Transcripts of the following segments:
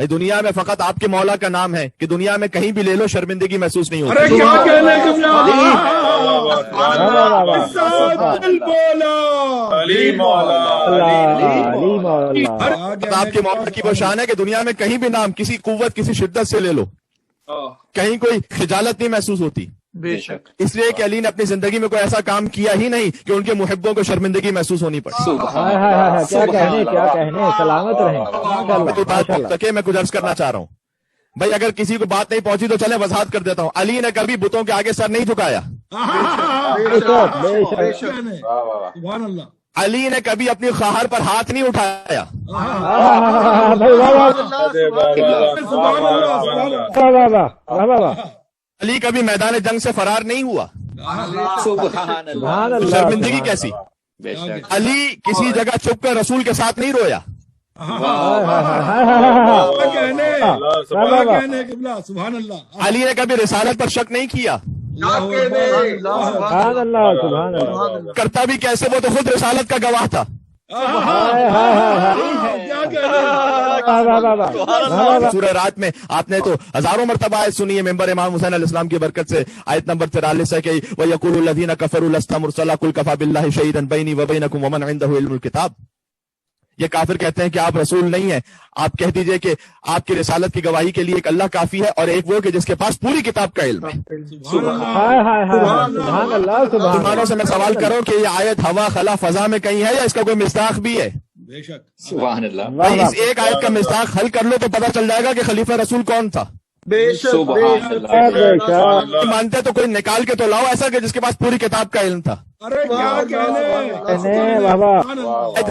بھائی دنیا میں فقط آپ کے مولا کا نام ہے کہ دنیا میں کہیں بھی لے لو شرمندگی محسوس نہیں ہوتی. ارے کیا کہنے آپ کے مولا کی وہ شان ہے کہ دنیا میں کہیں بھی نام کسی قوت کسی شدت سے لے لو کہیں کوئی خجالت نہیں محسوس ہوتی. بے شک. اس لیے کہ علی نے اپنی زندگی میں کوئی ایسا کام کیا ہی نہیں کہ ان کے محبوں کو شرمندگی محسوس ہونی پڑے. کیا کہنے سلامت رہیں. میں کچھ عرض کرنا چاہ رہا ہوں بھائی اگر کسی کو بات نہیں پہنچی تو چلے وضاحت کر دیتا ہوں. علی نے کبھی بتوں کے آگے سر نہیں جھکایا. علی نے کبھی اپنی خواہر پر ہاتھ نہیں اٹھایا. علی کبھی میدان جنگ سے فرار نہیں ہوا. شرمندگی کیسی. علی کسی جگہ چھپ کر رسول کے ساتھ نہیں رویا. علی نے کبھی رسالت پر شک نہیں کیا. کرتا بھی کیسے وہ تو خود رسالت کا گواہ تھا. سورہ رات میں آپ نے تو ہزاروں مرتبہ آیت سنی ہے ممبر امام حسین علیہ السلام کی برکت سے. آیت نمبر 43 ہے کہ وَيَقُولُ الَّذِينَ كَفَرُوا لَسْتَ مُرْسَلًا قُلْ كَفَىٰ بِاللَّهِ شَهِيدًا بَيْنِي وَبَيْنَكُمْ وَمَنْ عِندَهُ عِلْمُ الْكِتَابِ. یہ کافر کہتے ہیں کہ آپ رسول نہیں ہیں. آپ کہہ دیجئے کہ آپ کی رسالت کی گواہی کے لیے ایک اللہ کافی ہے اور ایک وہ کہ جس کے پاس پوری کتاب کا علم ہے. مسلمانوں سے میں سوال کروں کہ یہ آیت ہوا خلا فضا میں کہیں ہے یا اس کا کوئی مصداق بھی ہے؟ سبحان اللہ. اس ایک آیت کا مصداق حل کر لو تو پتہ چل جائے گا کہ خلیفہ رسول کون تھا. مانتے تو کوئی نکال کے تو لاؤ ایسا کہ جس کے پاس پوری کتاب کا علم تھا.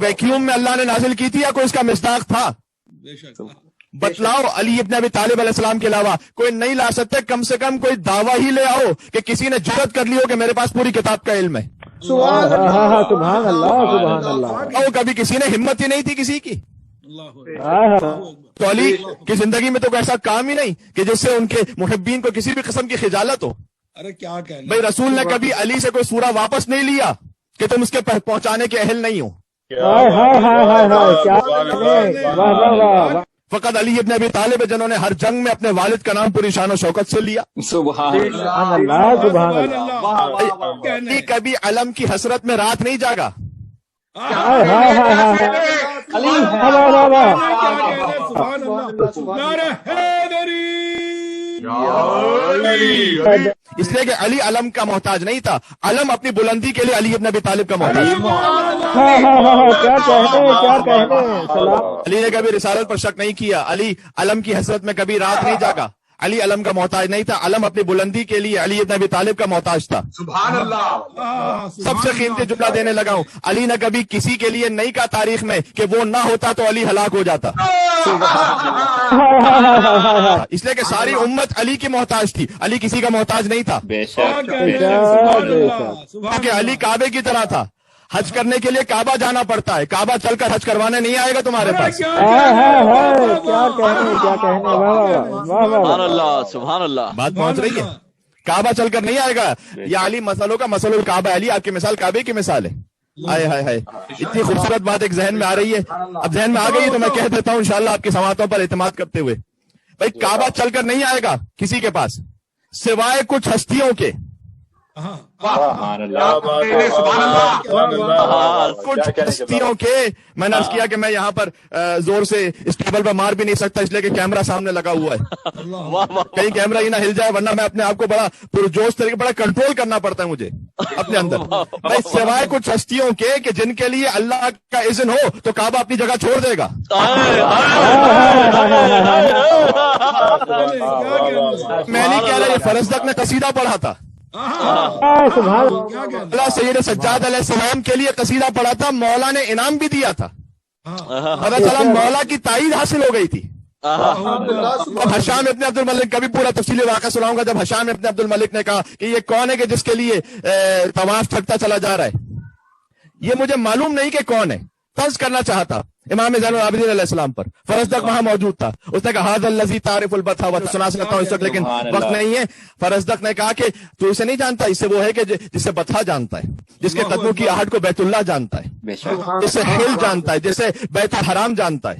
ویکیوم میں اللہ نے نازل کی تھی یا کوئی اس کا مصداق تھا؟ بتلاؤ. علی ابن ابی طالب علیہ السلام کے علاوہ کوئی نہیں لا سکتے. کم سے کم کوئی دعویٰ ہی لے آؤ کہ کسی نے جرأت کر لی ہو کہ میرے پاس پوری کتاب کا علم ہے. سبحان اللہ. کبھی کسی نے ہمت ہی نہیں تھی کسی کی. تو علی کی زندگی میں تو ایسا کام ہی نہیں کہ جس سے ان کے محبین کو کسی بھی قسم کی خجالت ہو. ارے کیا کہنا. بھائی رسول نے کبھی علی سے کوئی سورہ واپس نہیں لیا کہ تم اس کے پہنچانے کے اہل نہیں ہو. فقط علی ابن ابی طالب جنہوں نے ہر جنگ میں اپنے والد کا نام پوری شان و شوکت سے لیا. سبحان اللہ. علی کبھی علم کی حسرت میں رات نہیں جاگا. اس لیے کہ علی علم کا محتاج نہیں تھا. علم اپنی بلندی کے لیے علی ابن ابی طالب کا محتاج. علی نے کبھی رسالت پر شک نہیں کیا. علی علم کی حسرت میں کبھی رات نہیں جاگا. علی علم کا محتاج نہیں تھا. علم اپنی بلندی کے لیے علی ابن ابی طالب کا محتاج تھا. سبحان اللہ. سب سے قیمتی جملہ دینے لگا ہوں. علی نے کبھی کسی کے لیے نہیں کہا تاریخ میں کہ وہ نہ ہوتا تو علی ہلاک ہو جاتا. اس لیے کہ ساری امت علی کی محتاج تھی. علی کسی کا محتاج نہیں تھا. کیونکہ علی کعبے کی طرح تھا. حج کرنے کے لیے کعبہ جانا پڑتا ہے. کعبہ چل کر حج کروانے نہیں آئے گا تمہارے پاس. سبحان اللہ. بات پہنچ رہی ہے. کعبہ چل کر نہیں آئے گا. یا علی مسئلوں کا مسئلہ الکعبہ. علی آپ کی مثال کعبے کی مثال ہے. ہائے اتنی خوبصورت بات ایک ذہن میں آ رہی ہے. اب ذہن میں آ گئی تو میں کہہ دیتا ہوں انشاءاللہ آپ کی سماعتوں پر اعتماد کرتے ہوئے. بھائی کعبہ چل کر نہیں آئے گا کسی کے پاس سوائے کچھ ہستیوں کے. کچھ ہستیوں کے. میں نے عرض کیا کہ میں یہاں پر زور سے اس ٹیبل پر مار بھی نہیں سکتا اس لیے کہ کیمرہ سامنے لگا ہوا ہے. کہیں کیمرہ ہی نہ ہل جائے ورنہ میں اپنے آپ کو بڑا پرجوش طریقے بڑا کنٹرول کرنا پڑتا ہے مجھے اپنے اندر. بھائی سوائے کچھ ہستیوں کے کہ جن کے لیے اللہ کا اذن ہو تو کعبہ اپنی جگہ چھوڑ دے گا. میں نہیں کہہ رہا یہ فرزدق نے قصیدہ پڑھا تھا. اللہ سید سجاد علیہ السلام کے لیے قصیدہ پڑھا تھا. مولا نے انعام بھی دیا تھا. پتہ چلا مولا کی تائید حاصل ہو گئی تھی. اب حشام ابن عبد الملک کا بھی پورا تفصیلی واقعہ سناؤں گا. جب حشام ابن عبد الملک نے کہا کہ یہ کون ہے کہ جس کے لیے طواف تھکتا چلا جا رہا ہے. یہ مجھے معلوم نہیں کہ کون ہے. طنز کرنا چاہتا امام زین العابدین علیہ السلام پر. فرزدق وہاں موجود تھا. اس نے کہا هذا الذي تعرف البتھا. سنا سکتا ہوں اس وقت لیکن وقت نہیں ہے. فرزدق نے کہا کہ تو اسے نہیں جانتا. اس سے وہ ہے کہ جسے بتھا جانتا ہے, جس کے قدموں کی آہٹ کو بیت اللہ جانتا ہے, جسے حل جانتا ہے, جسے بیت الحرام جانتا ہے.